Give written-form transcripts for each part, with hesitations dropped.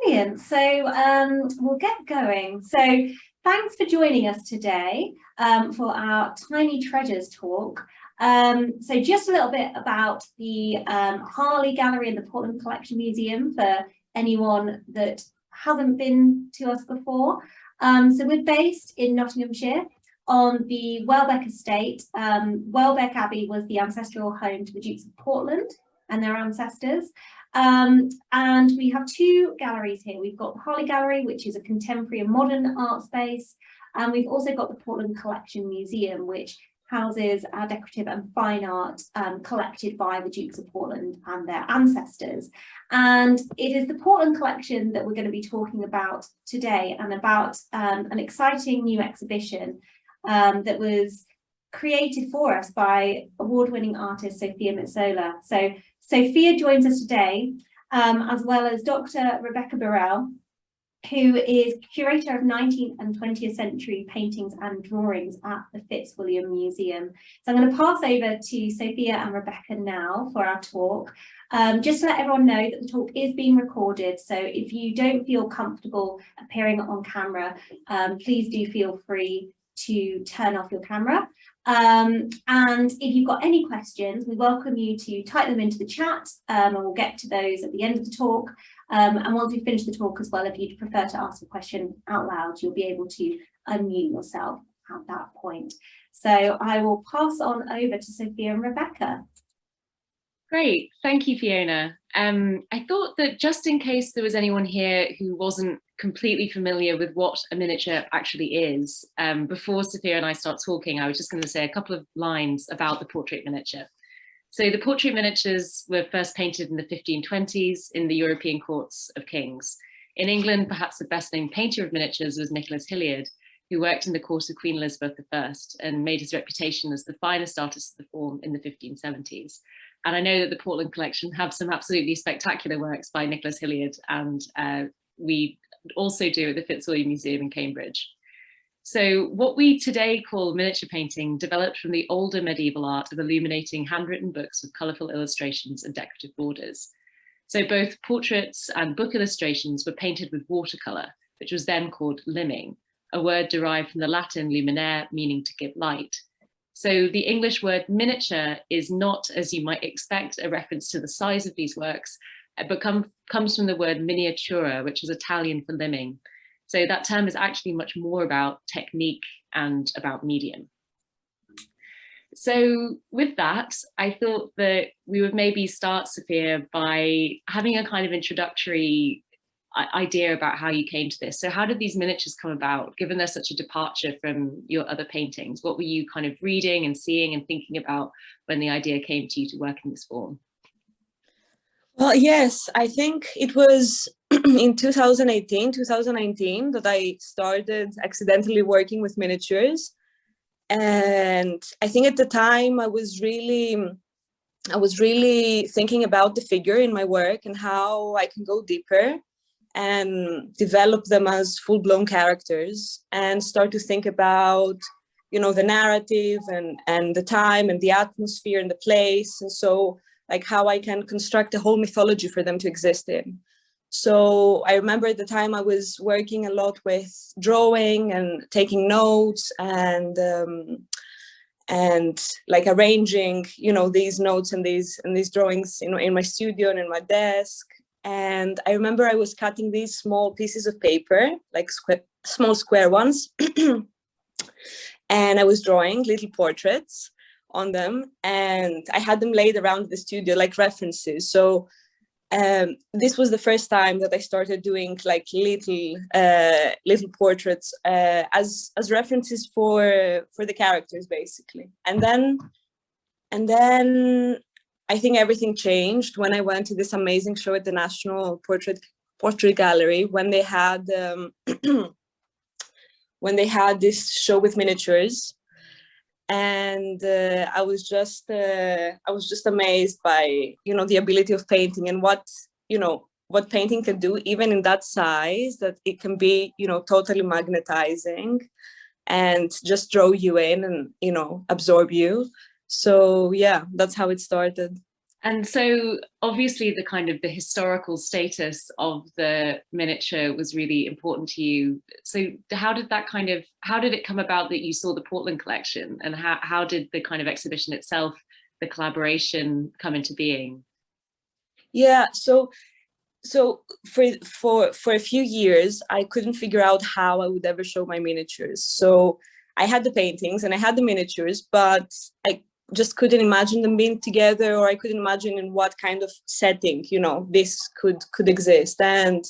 Brilliant. So we'll get going. So thanks for joining us today for our Tiny Treasures talk. So just a little bit about the Harley Gallery and the Portland Collection Museum for anyone that hasn't been to us before. So we're based in Nottinghamshire on the Welbeck estate. Welbeck Abbey was the ancestral home to the Dukes of Portland and their ancestors. And we have two galleries here. We've got the Harley Gallery, which is a contemporary and modern art space. And we've also got the Portland Collection Museum, which houses our decorative and fine art collected by the Dukes of Portland and their ancestors. And it is the Portland collection that we're going to be talking about today, and about an exciting new exhibition that was created for us by award-winning artist Sofia Mitsola. So Sofia joins us today, as well as Dr. Rebecca Birrell, who is Curator of 19th and 20th century paintings and drawings at the Fitzwilliam Museum. So I'm going to pass over to Sofia and Rebecca now for our talk. Just to let everyone know that the talk is being recorded, so if you don't feel comfortable appearing on camera, please do feel free to turn off your camera. And if you've got any questions, we welcome you to type them into the chat, and we'll get to those at the end of the talk. And once we finish the talk as well, if you'd prefer to ask a question out loud, you'll be able to unmute yourself at that point. So I will pass on over to Sofia and Rebecca. Great, thank you, Fiona. I thought that just in case there was anyone here who wasn't completely familiar with what a miniature actually is, before Sofia and I start talking, I was just going to say a couple of lines about the portrait miniature. So the portrait miniatures were first painted in the 1520s in the European courts of kings. In England, perhaps the best known painter of miniatures was Nicholas Hilliard, who worked in the court of Queen Elizabeth I and made his reputation as the finest artist of the form in the 1570s. And I know that the Portland collection have some absolutely spectacular works by Nicholas Hilliard, and we also do at the Fitzwilliam Museum in Cambridge. So what we today call miniature painting developed from the older medieval art of illuminating handwritten books with colourful illustrations and decorative borders. So both portraits and book illustrations were painted with watercolour, which was then called limning, a word derived from the Latin luminare, meaning to give light. So the English word miniature is not, as you might expect, a reference to the size of these works, but comes from the word miniatura, which is Italian for limning. So that term is actually much more about technique and about medium. So with that, I thought that we would maybe start, Sofia, by having a kind of introductory idea about how you came to this. So how did these miniatures come about, given they're such a departure from your other paintings? What were you kind of reading and seeing and thinking about when the idea came to you to work in this form? Well, yes, I think it was in 2018, 2019 that I started accidentally working with miniatures. And I think at the time I was really thinking about the figure in my work and how I can go deeper and develop them as full-blown characters, and start to think about, you know, the narrative and the time and the atmosphere and the place. And so like how I can construct a whole mythology for them to exist in. So I remember at the time I was working a lot with drawing and taking notes and like arranging, you know, these notes and these drawings, you know, in my studio and in my desk. And I remember I was cutting these small pieces of paper, like small square ones, and I was drawing little portraits on them, and I had them laid around the studio like references. So this was the first time that I started doing like little portraits as references for the characters, basically. And then I think everything changed when I went to this amazing show at the National Portrait Gallery, when they had this show with miniatures. And I was just amazed by, you know, the ability of painting and what painting can do, even in that size, that it can be, you know, totally magnetizing and just draw you in and, you know, absorb you. So yeah, that's how it started. And so obviously the kind of the historical status of the miniature was really important to you. So how did it come about that you saw the Portland collection, and how did the kind of exhibition itself, the collaboration, come into being? Yeah, so for a few years, I couldn't figure out how I would ever show my miniatures. So I had the paintings and I had the miniatures, but I just couldn't imagine them being together, or I couldn't imagine in what kind of setting, this could exist. And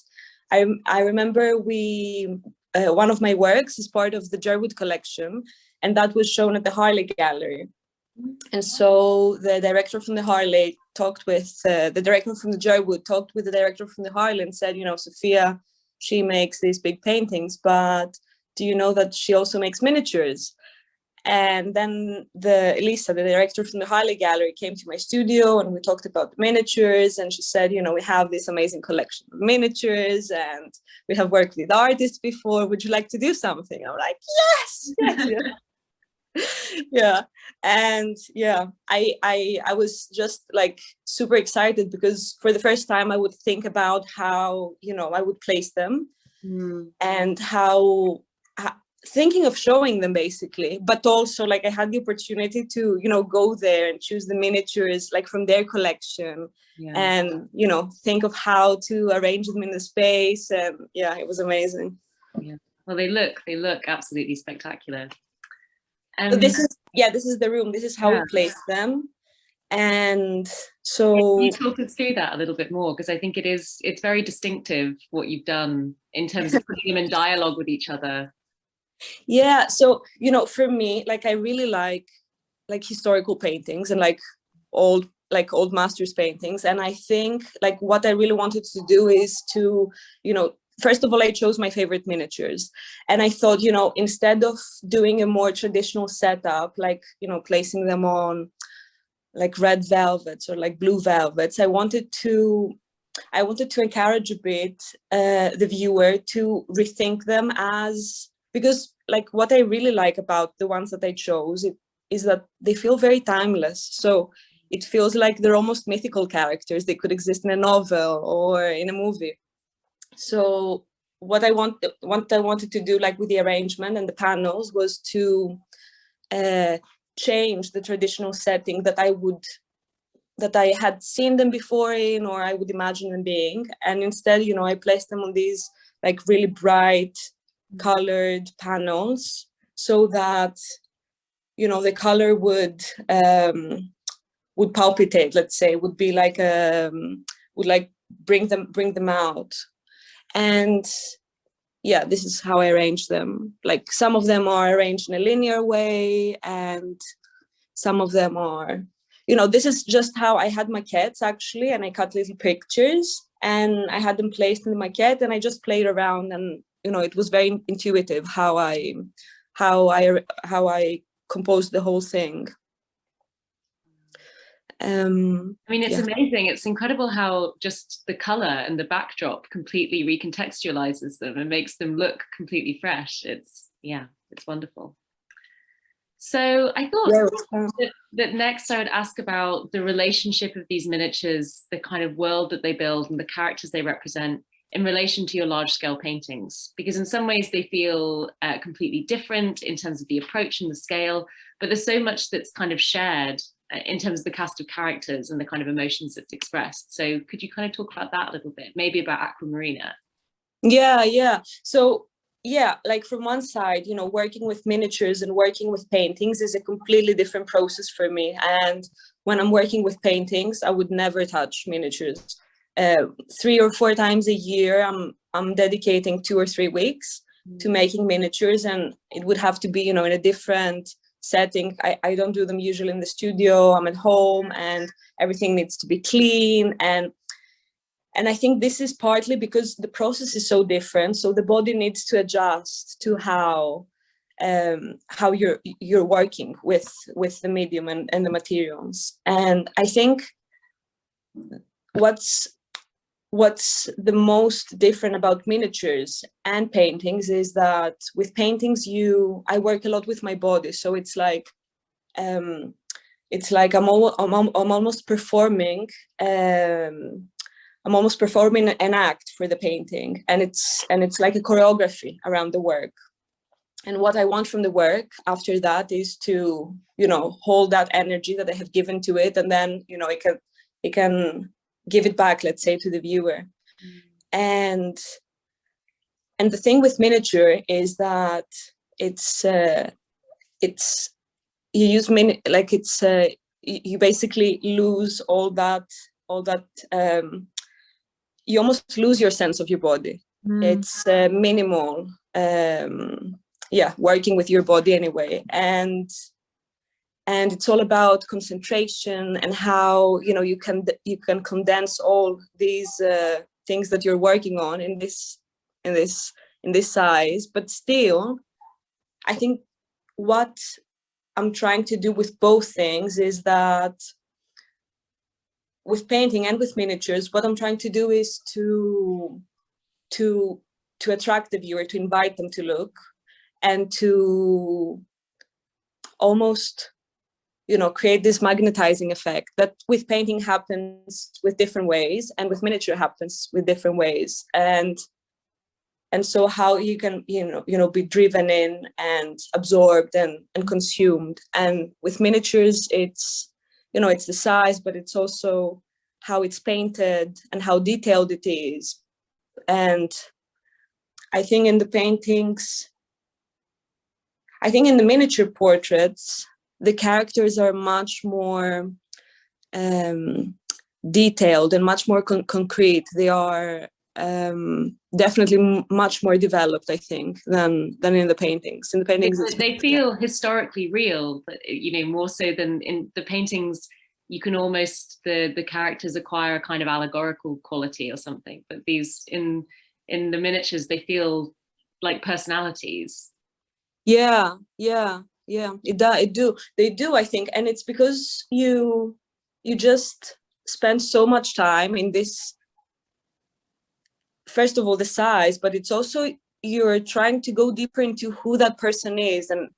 I remember one of my works is part of the Jerwood collection, and that was shown at the Harley Gallery. And so the director from the Harley talked with the director from the Jerwood, talked with the director from the Harley and said, Sofia, she makes these big paintings, but do you know that she also makes miniatures? And then Elisa, the director from the Harley Gallery, came to my studio and we talked about the miniatures, and she said, we have this amazing collection of miniatures and we have worked with artists before. Would you like to do something? I'm like, yes. Yeah. And yeah, I was just like super excited, because for the first time I would think about how, I would place them and how thinking of showing them basically, but also like I had the opportunity to, go there and choose the miniatures like from their collection and, think of how to arrange them in the space. And yeah, it was amazing. Yeah. Well, they look absolutely spectacular. So this is the room. This is how we place them. And so can you talk us through that a little bit more, because I think it's very distinctive what you've done in terms of putting them in dialogue with each other. Yeah, so for me, like I really like historical paintings and like old masters paintings, and I think like what I really wanted to do is to first of all, I chose my favorite miniatures, and I thought, instead of doing a more traditional setup, like placing them on like red velvets or like blue velvets, I wanted to encourage a bit the viewer to rethink them, because like what I really like about the ones that I chose is that they feel very timeless. So it feels like they're almost mythical characters. They could exist in a novel or in a movie. So what I wanted to do, like with the arrangement and the panels, was to change the traditional setting that I had seen them before in, or I would imagine them being, and instead, I placed them on these like really bright colored panels, so that the color would palpitate, let's say, would be like would like bring them out. And yeah, this is how I arrange them. Like some of them are arranged in a linear way, and some of them are, this is just how I had maquettes actually, and I cut little pictures and I had them placed in the maquette, and I just played around, and it was very intuitive how I composed the whole thing. I mean, it's amazing. It's incredible how just the color and the backdrop completely recontextualizes them and makes them look completely fresh. It's wonderful. So I thought that next I would ask about the relationship of these miniatures, the kind of world that they build and the characters they represent in relation to your large scale paintings, because in some ways they feel completely different in terms of the approach and the scale, but there's so much that's kind of shared in terms of the cast of characters and the kind of emotions that's expressed. So could you kind of talk about that a little bit, maybe about Aquamarina? Yeah. So yeah, like from one side, working with miniatures and working with paintings is a completely different process for me. And when I'm working with paintings, I would never touch miniatures. 3 or 4 times a year, I'm dedicating 2 or 3 weeks to making miniatures, and it would have to be, in a different setting. I don't do them usually in the studio. I'm at home, and everything needs to be clean. And I think this is partly because the process is so different. So the body needs to adjust to how you're working with the medium and the materials. And I think what's the most different about miniatures and paintings is that with paintings I work a lot with my body. So it's like it's like I'm almost performing. I'm almost performing an act for the painting, and it's like a choreography around the work. And what I want from the work after that is to, hold that energy that I have given to it, and then, it can give it back, let's say, to the viewer. And the thing with miniature is that you use you basically lose all that you almost lose your sense of your body. It's minimal, working with your body anyway, and it's all about concentration and how you can condense all these things that you're working on in this size. But still, I think what I'm trying to do with both things is that with painting and with miniatures, what I'm trying to do is to attract the viewer, to invite them to look, and to almost, create this magnetizing effect that with painting happens with different ways, and with miniature happens with different ways. And so how you can, be driven in and absorbed and consumed. And with miniatures, it's, it's the size, but it's also how it's painted and how detailed it is. And I think in the paintings, in the miniature portraits, the characters are much more detailed and much more concrete. They are definitely much more developed, I think, than in the paintings. In the paintings, they feel historically real, but more so than in the paintings. You can almost the characters acquire a kind of allegorical quality or something. But these in the miniatures, they feel like personalities. Yeah. They do, I think, and it's because you just spend so much time in this. First of all, the size, but it's also you're trying to go deeper into who that person is, and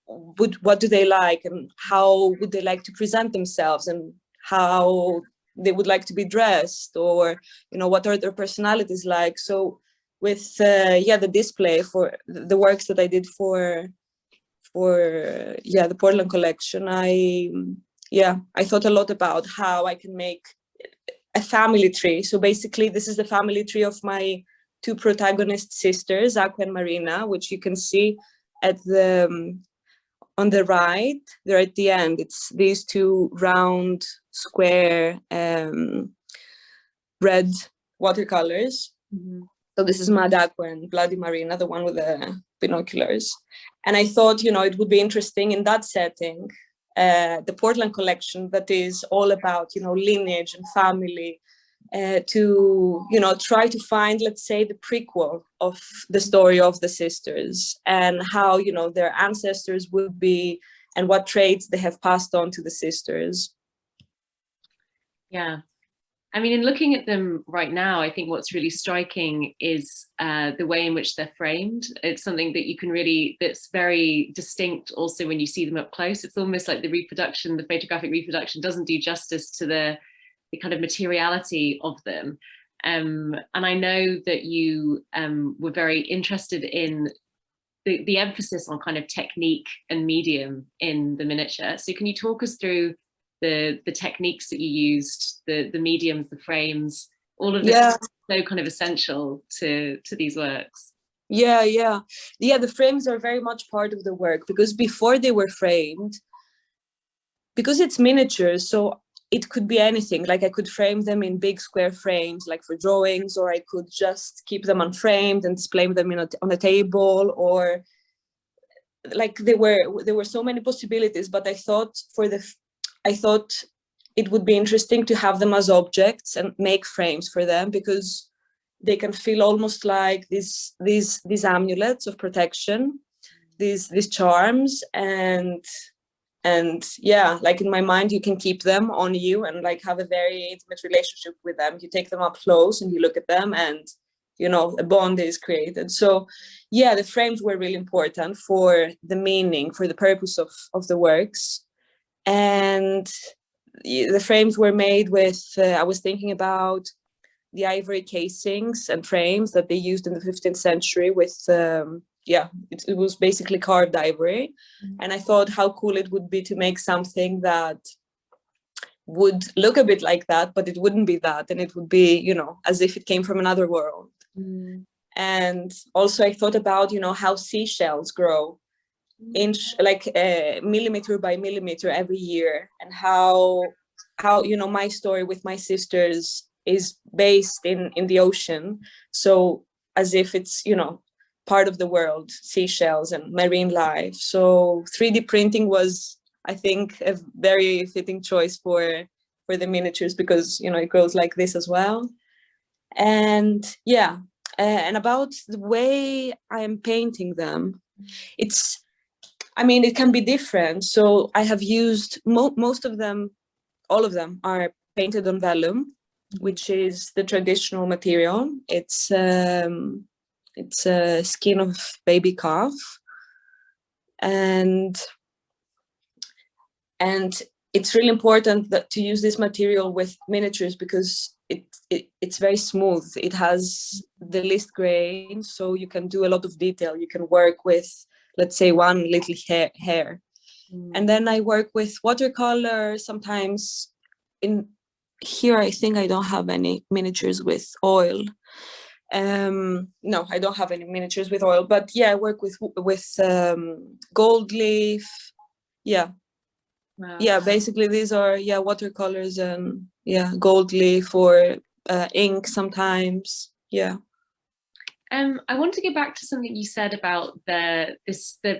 what do they like, and how would they like to present themselves, and how they would like to be dressed, or what are their personalities like. So with the display for the works that I did for the Portland collection, I thought a lot about how I can make a family tree. So basically, this is the family tree of my two protagonist sisters, Aqua and Marina, which you can see at on the right. They're at the end. It's these two round, square, red watercolors. So this is Mad Aqua and Bloody Marina, the one with the binoculars. And I thought, it would be interesting in that setting, the Portland collection that is all about, lineage and family, to try to find, let's say, the prequel of the story of the sisters, and how their ancestors would be, and what traits they have passed on to the sisters. Yeah, I mean, in looking at them right now, I think what's really striking is the way in which they're framed. It's something that you can that's very distinct also when you see them up close. It's almost like the photographic reproduction doesn't do justice to the kind of materiality of them. And I know that you were very interested in the emphasis on kind of technique and medium in the miniature. So can you talk us through the techniques that you used, the mediums, the frames, all of this is so kind of essential to these works? The frames are very much part of the work, because before they were framed, because it's miniatures, so it could be anything. Like I could frame them in big square frames, like for drawings, or I could just keep them unframed and display them on a table, or like there were so many possibilities. But I thought it would be interesting to have them as objects and make frames for them, because they can feel almost like these amulets of protection, these charms, and like in my mind, you can keep them on you and like have a very intimate relationship with them. You take them up close and you look at them, and a bond is created. So the frames were really important for the meaning, for the purpose of the works. And the frames were made with, I was thinking about the ivory casings and frames that they used in the 15th century with, it was basically carved ivory. And I thought how cool it would be to make something that would look a bit like that, but it wouldn't be that. And it would be, you know, as if it came from another world. And also I thought about, you know, how seashells grow millimeter by millimeter every year, and how, you know, my story with my sisters is based in the ocean. So as if it's, you know, part of the world, seashells and marine life. So 3D printing was, I think, a very fitting choice for the miniatures, because, you know, it grows like this as well. And yeah, and about the way I am painting them, it's, I mean, it can be different. So I have used most of them, all of them are painted on vellum, which is the traditional material. It's a skin of baby calf, and it's really important that to use this material with miniatures, because it's very smooth. It has the least grain, so you can do a lot of detail. You can work with, let's say, one little hair. And then I work with watercolor sometimes. In here, I think I don't have any miniatures with oil. No, I don't have any miniatures with oil, but yeah, I work with gold leaf. Yeah. Wow. Yeah, basically these are, yeah, watercolors and, yeah, gold leaf or ink sometimes. Yeah. I want to go back to something you said about the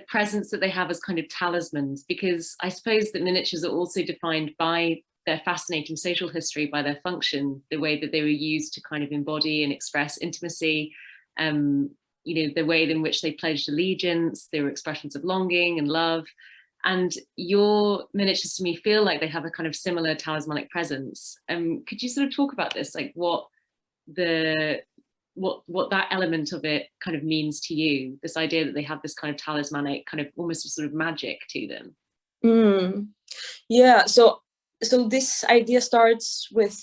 presence that they have as kind of talismans, because I suppose that miniatures are also defined by their fascinating social history, by their function, the way that they were used to kind of embody and express intimacy, you know, the way in which they pledged allegiance, they were expressions of longing and love. And your miniatures to me feel like they have a kind of similar talismanic presence. Could you sort of talk about this, like what that element of it kind of means to you, this idea that they have this kind of talismanic, kind of almost a sort of magic to them? Yeah, so this idea starts with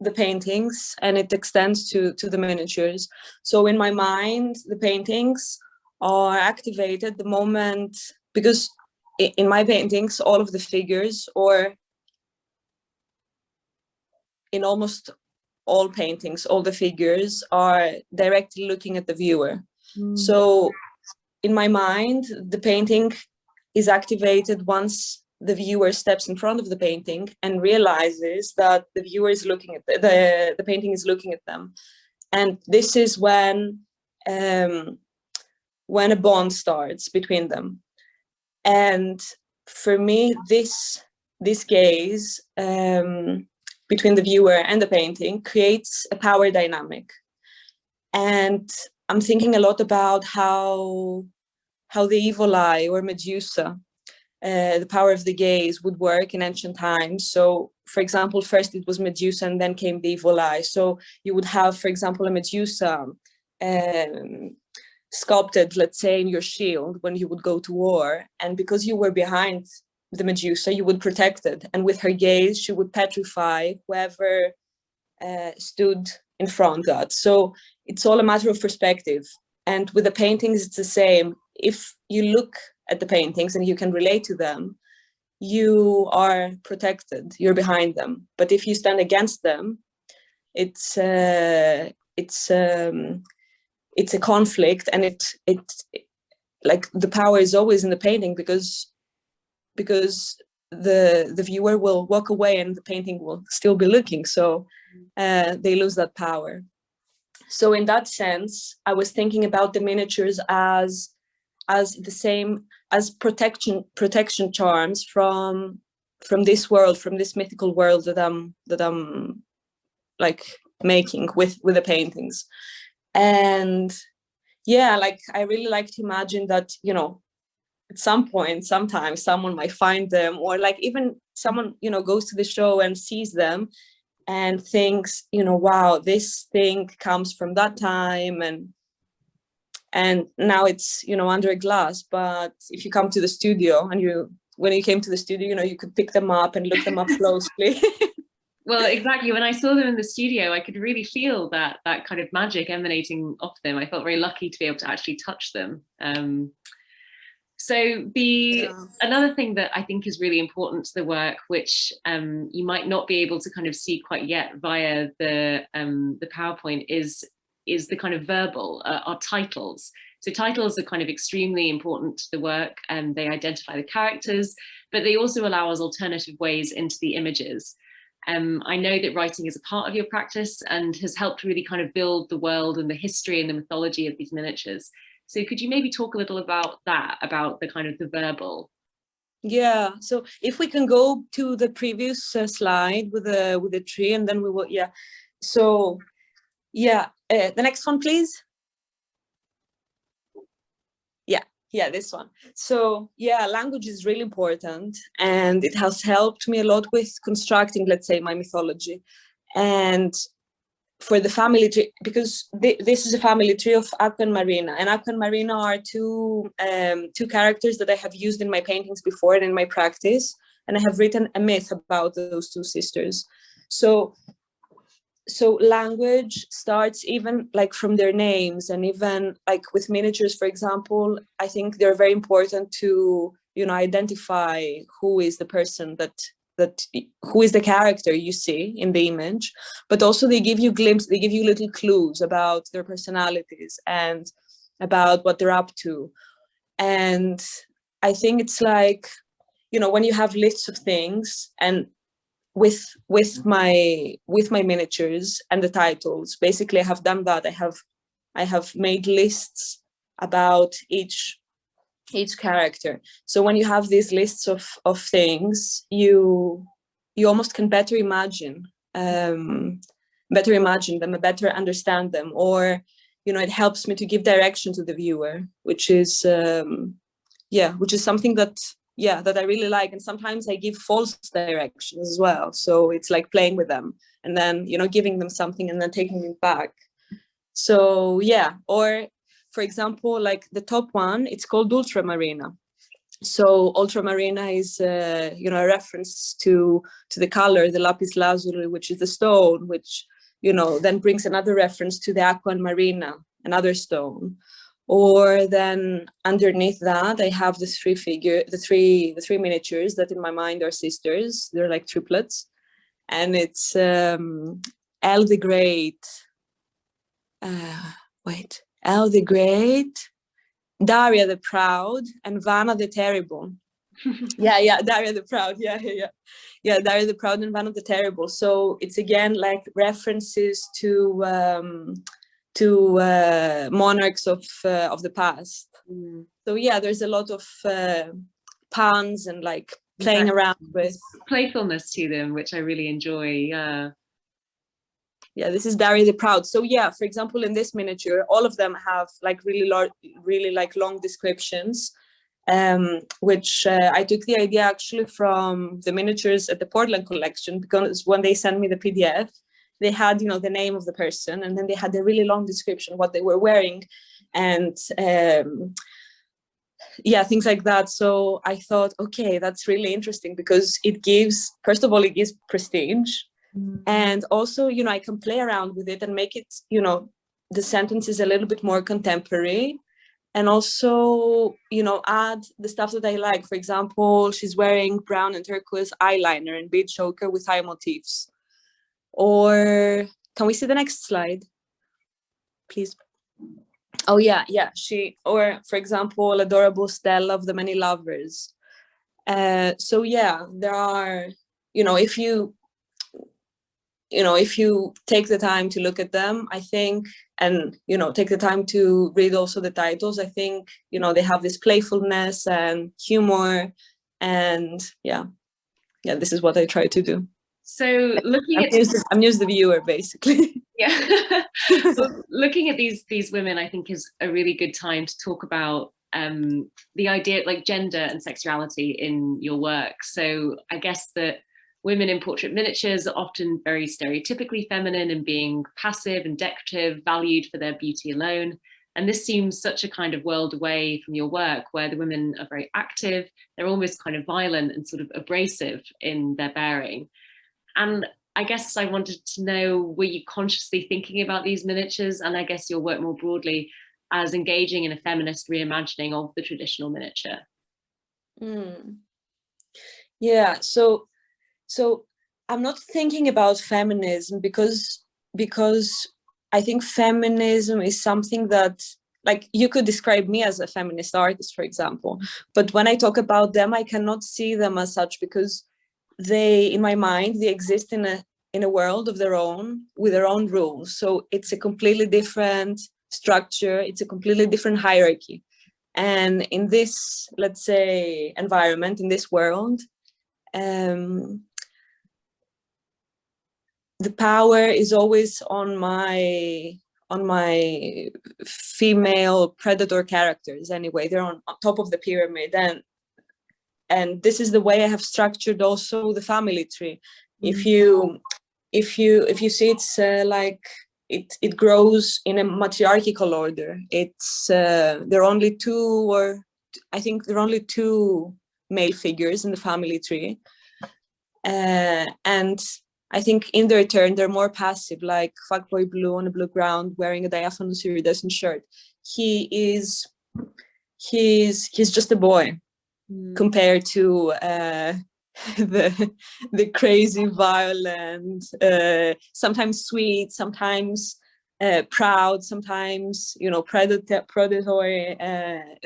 the paintings and it extends to the miniatures. So in my mind, the paintings are activated the moment, because in my paintings, all of the figures, or in almost all paintings, all the figures are directly looking at the viewer. So in my mind, the painting is activated once the viewer steps in front of the painting and realizes that the viewer is looking at the painting is looking at them. And this is when a bond starts between them. And for me, this gaze between the viewer and the painting creates a power dynamic. And I'm thinking a lot about how the evil eye or Medusa, the power of the gaze, would work in ancient times. So, for example, first it was Medusa and then came the evil eye. So you would have, for example, a Medusa sculpted, let's say, in your shield when you would go to war. And because you were behind the Medusa, you would protect it. And with her gaze, she would petrify whoever stood in front of that. So it's all a matter of perspective. And with the paintings, it's the same. If you look at the paintings and you can relate to them, you are protected, you're behind them. But if you stand against them, it's a conflict, and it like the power is always in the painting, because the viewer will walk away and the painting will still be looking. So they lose that power. So in that sense, I was thinking about the miniatures as the same as protection charms from this world, from this mythical world that I'm like making with the paintings. And yeah, like I really like to imagine that, you know, at some point, sometimes someone might find them, or like even someone, you know, goes to the show and sees them and thinks, you know, wow, this thing comes from that time, and now it's, you know, under a glass. But if you come to the studio and you when you came to the studio, you know, you could pick them up and look them up closely. Well, exactly. When I saw them in the studio, I could really feel that kind of magic emanating off them. I felt very lucky to be able to actually touch them. Another thing that I think is really important to the work, which you might not be able to kind of see quite yet via the PowerPoint, is the kind of verbal, our titles. So titles are kind of extremely important to the work, and they identify the characters, but they also allow us alternative ways into the images. I know that writing is a part of your practice and has helped really kind of build the world and the history and the mythology of these miniatures. So could you maybe talk a little about that, about the kind of the verbal? Yeah, so if we can go to the previous slide with the tree, and then we will, yeah. So, yeah, the next one, please. Yeah, this one. So yeah, language is really important, and it has helped me a lot with constructing, let's say, my mythology. And for the family tree, because this is a family tree of Aqua and Marina, and Aqua and Marina are two characters that I have used in my paintings before and in my practice, and I have written a myth about those two sisters. So language starts even like from their names, and even like with miniatures, for example, I think they're very important to, you know, identify who is the person who is the character you see in the image, but also they give you little clues about their personalities and about what they're up to. And I think it's like, you know, when you have lists of things, and with my miniatures and the titles, basically I have done that. I have made lists about each character. So when you have these lists of things, you almost can better imagine them, better understand them, or, you know, it helps me to give direction to the viewer, which is something that I really like. And sometimes I give false directions as well. So it's like playing with them and then, you know, giving them something and then taking it back. So yeah, or for example, like the top one, it's called Ultramarina. So Ultramarina is, you know, a reference to the color, the lapis lazuli, which is the stone, which, you know, then brings another reference to the Aqua and Marina, another stone. Or then underneath that, I have the three miniatures that in my mind are sisters. They're like triplets. And it's Elle the Great. Elle the Great, Daria the Proud, and Vanna the Terrible. Yeah, Daria the Proud. Yeah, Daria the Proud and Vanna the Terrible. So it's again like references to monarchs of the past. So yeah, there's a lot of puns and like playing around with playfulness to them, which I really enjoy. Yeah, this is Daria the Proud. So yeah, for example, in this miniature, all of them have like really like long descriptions, which I took the idea actually from the miniatures at the Portland collection, because when they sent me the PDF, they had, you know, the name of the person, and then they had a really long description of what they were wearing, and yeah, things like that. So I thought, okay, that's really interesting, because it gives, first of all, it gives prestige. And also, you know, I can play around with it and make it, you know, the sentences a little bit more contemporary, and also, you know, add the stuff that I like. For example, she's wearing brown and turquoise eyeliner and bead choker with high motifs. Or can we see the next slide, please? Oh yeah, or for example, adorable Stella of the Many Lovers. So yeah, there are, you know, if you take the time to look at them, I think, and, you know, take the time to read also the titles, I think, you know, they have this playfulness and humor, and yeah, this is what I try to do. So I'm just the viewer, basically. Yeah. Well, looking at these women, I think, is a really good time to talk about the idea, like gender and sexuality in your work. So I guess that women in portrait miniatures are often very stereotypically feminine and being passive and decorative, valued for their beauty alone. And this seems such a kind of world away from your work, where the women are very active, they're almost kind of violent and sort of abrasive in their bearing. And I guess I wanted to know, were you consciously thinking about these miniatures, and I guess your work more broadly, as engaging in a feminist reimagining of the traditional miniature? Yeah, so I'm not thinking about feminism because I think feminism is something that, like, you could describe me as a feminist artist, for example, but when I talk about them, I cannot see them as such, because they, in my mind, they exist in a world of their own, with their own rules. So it's a completely different structure, it's a completely different hierarchy. And in this, let's say, environment, in this world, the power is always on my female predator characters anyway. They're on top of the pyramid, and this is the way I have structured also the family tree. If you see, it's like it grows in a matriarchal order. It's there are only two male figures in the family tree, and I think in their turn they're more passive, like Fuckboy Blue on a blue ground wearing a diaphanous iridescent shirt. He's just a boy compared to the crazy, violent, sometimes sweet, sometimes proud, sometimes, you know, predatory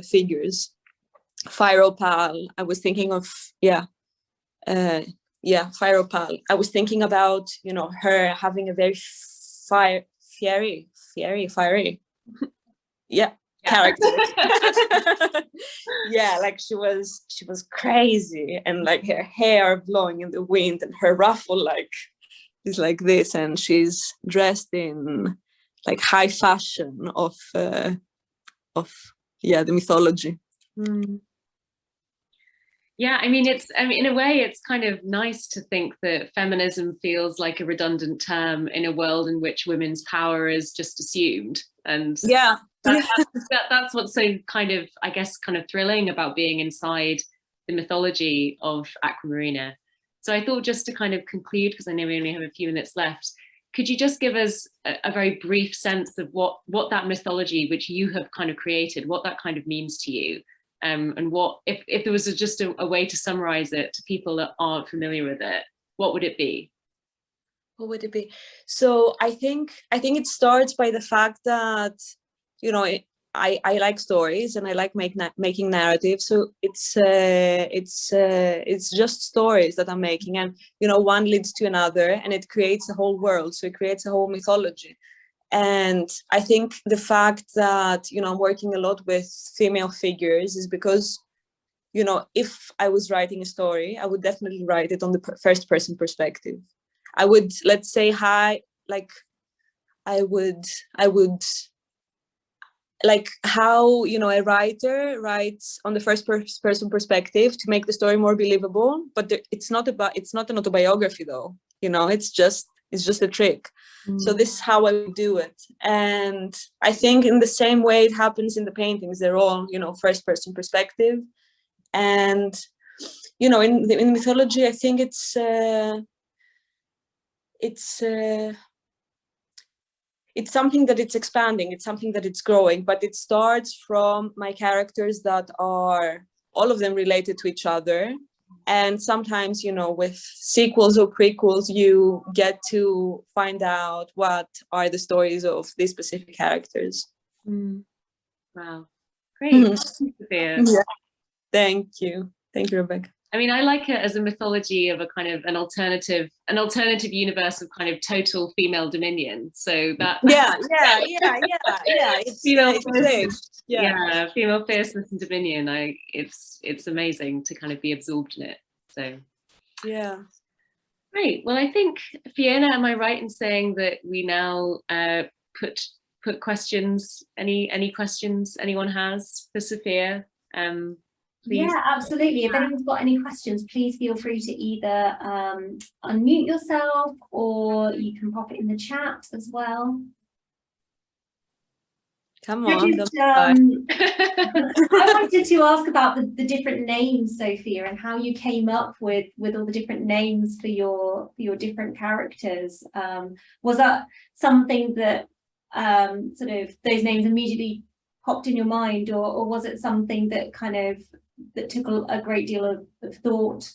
figures. Firopal, I was thinking of, Firopal. I was thinking about, you know, her having a very fiery character. Yeah, like she was crazy, and like her hair blowing in the wind, and her ruffle like is like this, and she's dressed in like high fashion of the mythology. Yeah, I mean, in a way, it's kind of nice to think that feminism feels like a redundant term in a world in which women's power is just assumed. And that's what's so kind of, I guess, kind of thrilling about being inside the mythology of Aquamarina. So I thought, just to kind of conclude, because I know we only have a few minutes left, could you just give us a very brief sense of what that mythology, which you have kind of created, what that kind of means to you? And what, if there was just a way to summarize it to people that aren't familiar with it, what would it be? What would it be? So I think it starts by the fact that, you know, I like stories and I like making narratives. So it's just stories that I'm making, and, you know, one leads to another, and it creates a whole world. So it creates a whole mythology. And I think the fact that, you know, I'm working a lot with female figures is because, you know, if I was writing a story, I would definitely write it on the first person perspective. I would, let's say, I would like how, you know, a writer writes on the first person perspective to make the story more believable, but it's not an autobiography though, you know, it's just a trick. So this is how I would do it. And I think in the same way it happens in the paintings, they're all, you know, first person perspective. And, you know, in mythology, I think it's something that it's expanding, it's something that it's growing, but it starts from my characters that are all of them related to each other. And sometimes, you know, with sequels or prequels, you get to find out what are the stories of these specific characters. Wow, great. Sofia. Yeah. Thank you, Rebecca. I mean, I like it as a mythology of a kind of an alternative universe of kind of total female dominion. So that it's female fierceness, female fierceness and dominion. It's amazing to kind of be absorbed in it. So yeah, great. Well, I think, Fiona, am I right in saying that we now put questions? Any questions anyone has for Sofia? Please. Yeah, absolutely. If anyone's got any questions, please feel free to either unmute yourself, or you can pop it in the chat as well. Come I on. just, I wanted to ask about the different names, Sophia, and how you came up with all the different names for your different characters. Was that something that sort of those names immediately popped in your mind, or was it something that kind of that took a great deal of thought?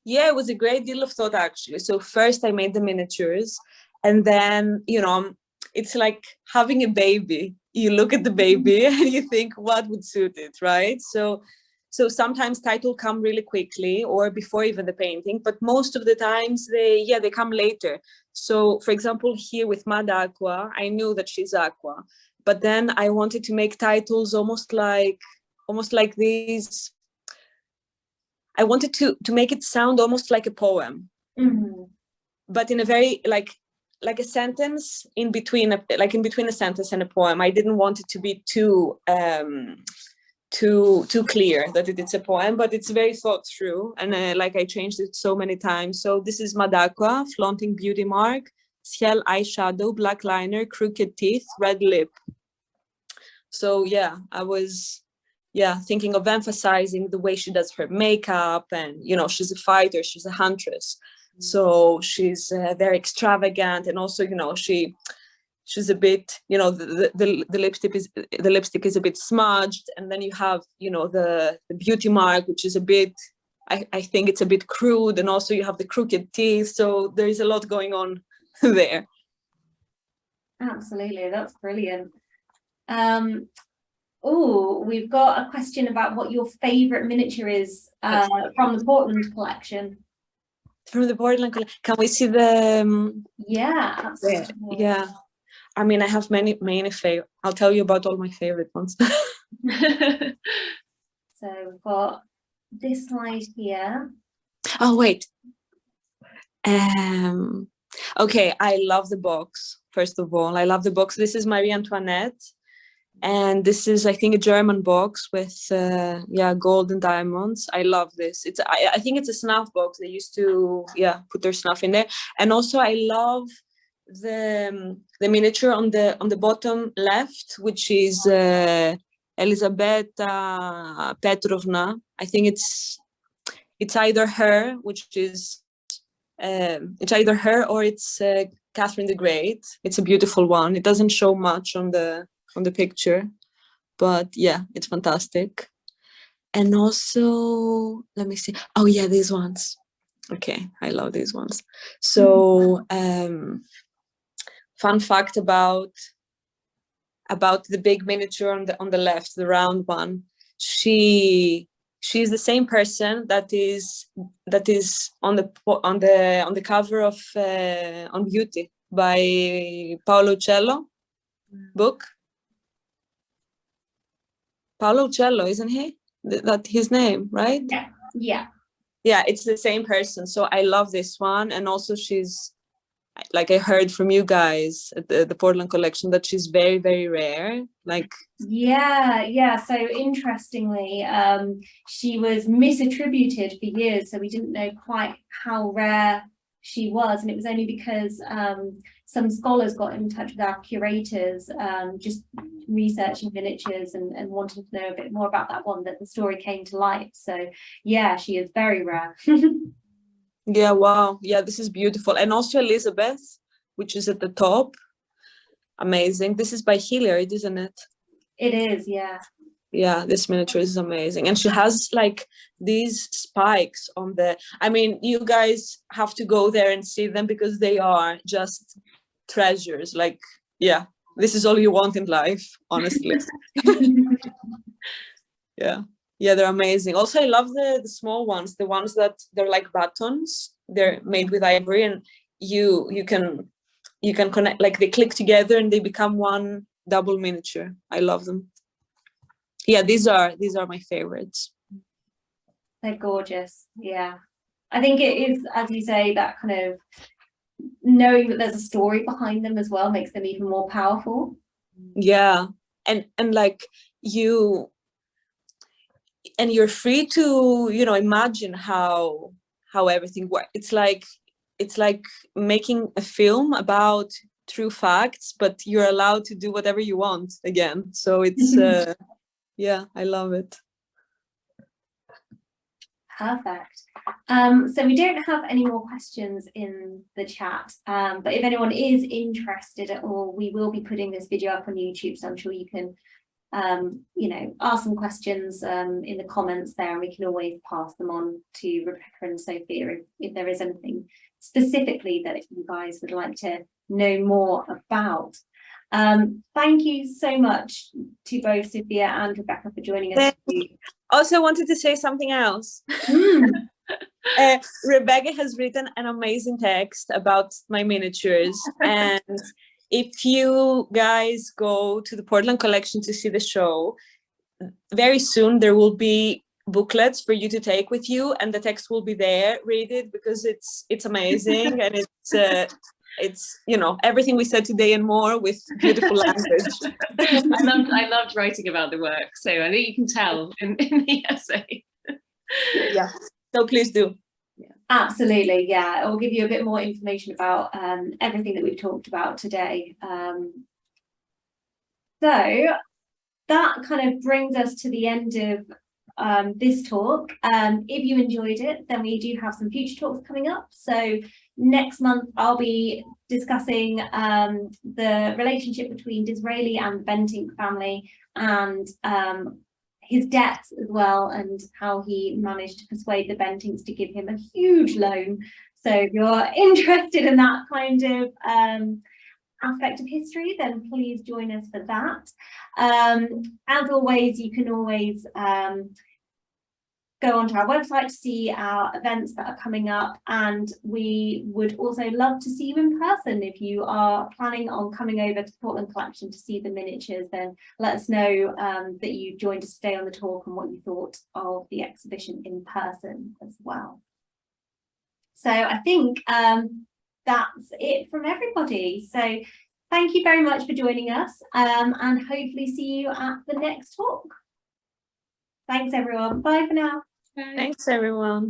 Yeah, it was a great deal of thought, actually. So first I made the miniatures, and then, you know, it's like having a baby. You look at the baby and you think what would suit it, right? So sometimes title come really quickly or before even the painting, but most of the times they come later. So for example, here with Mad Aqua, I knew that she's Aqua, but then I wanted to make titles almost like these. I wanted to make it sound almost like a poem, but in a very like a sentence in between, in between a sentence and a poem. I didn't want it to be too clear that it's a poem, but it's very thought through, and I changed it so many times. So this is Madaqua, flaunting beauty mark, shell eyeshadow, black liner, crooked teeth, red lip. So yeah, I was thinking of emphasizing the way she does her makeup, and you know, she's a fighter, she's a huntress, so she's very extravagant, and also, you know, she's a bit, you know, the lipstick is a bit smudged, and then you have, you know, the beauty mark, which is a bit, I think it's a bit crude, and also you have the crooked teeth, so there is a lot going on there. Absolutely, that's brilliant. Oh, we've got a question about what your favorite miniature is from the Portland collection. From the Portland collection, can we see the? Yeah, absolutely. Yeah, I mean, I have many favorite. I'll tell you about all my favorite ones. So we've got this slide here. Oh wait. Okay, I love the box. First of all, I love the box. This is Marie Antoinette, and this is, I think, a German box with gold and diamonds. I love this. I think it's a snuff box. They used to put their snuff in there. And also I love the miniature on the bottom left, which is Elisabetta Petrovna. I think it's either her, it's either her or it's Catherine the Great. It's a beautiful one. It doesn't show much on the picture, but yeah, it's fantastic. And also, let me see. Oh yeah, these ones. Okay, I love these ones. So fun fact about the big miniature on the left, the round one. She's the same person that is on the cover of On Beauty by Paolo Uccello book. Paolo Uccello, isn't he? That his name, right? Yeah, it's the same person. So I love this one, and also she's, like, I heard from you guys at the Portland collection that she's very, very rare. So interestingly, she was misattributed for years, so we didn't know quite how rare she was, and it was only because some scholars got in touch with our curators, just researching miniatures and wanting to know a bit more about that one, that the story came to light. So yeah, she is very rare. Yeah, wow. Yeah, this is beautiful. And also Elizabeth, which is at the top. Amazing. This is by Hilliard, isn't it? It is, yeah. Yeah, this miniature is amazing. And she has like these spikes on the, I mean, you guys have to go there and see them because they are just treasures. Like, yeah, this is all you want in life, honestly. Yeah, they're amazing. Also, I love the small ones, the ones that they're like buttons. They're made with ivory, and you can connect, like they click together and they become one double miniature. I love them. Yeah, these are my favorites. They're gorgeous. Yeah, I think it is, as you say, that kind of knowing that there's a story behind them as well makes them even more powerful. Yeah, and like you're free to, you know, imagine how everything works. It's like making a film about true facts, but you're allowed to do whatever you want again. So it's yeah, I love it. Perfect. So we don't have any more questions in the chat, but if anyone is interested at all, we will be putting this video up on YouTube, so I'm sure you can you know, ask some questions in the comments there, and we can always pass them on to Rebecca and Sophia if there is anything specifically that you guys would like to know more about. Thank you so much to both Sophia and Rebecca for joining us. Also, I wanted to say something else. Rebecca has written an amazing text about my miniatures, and if you guys go to the Portland collection to see the show, very soon there will be booklets for you to take with you, and the text will be there. Read it, because it's amazing, and it's you know, everything we said today and more with beautiful language. I loved writing about the work, so I think you can tell in the essay. Yeah, so please do. Absolutely, yeah. I'll give you a bit more information about everything that we've talked about today. So that kind of brings us to the end of this talk. If you enjoyed it, then we do have some future talks coming up. So next month I'll be discussing the relationship between Disraeli and the Bentinck family, and his debts as well, and how he managed to persuade the Bentinks to give him a huge loan. So if you're interested in that kind of aspect of history, then please join us for that. As always, you can always go onto our website to see our events that are coming up, and we would also love to see you in person. If you are planning on coming over to the Portland collection to see the miniatures, then let us know that you joined us today on the talk and what you thought of the exhibition in person as well. So I think that's it from everybody. So thank you very much for joining us, and hopefully see you at the next talk. Thanks everyone. Bye for now. Thanks everyone.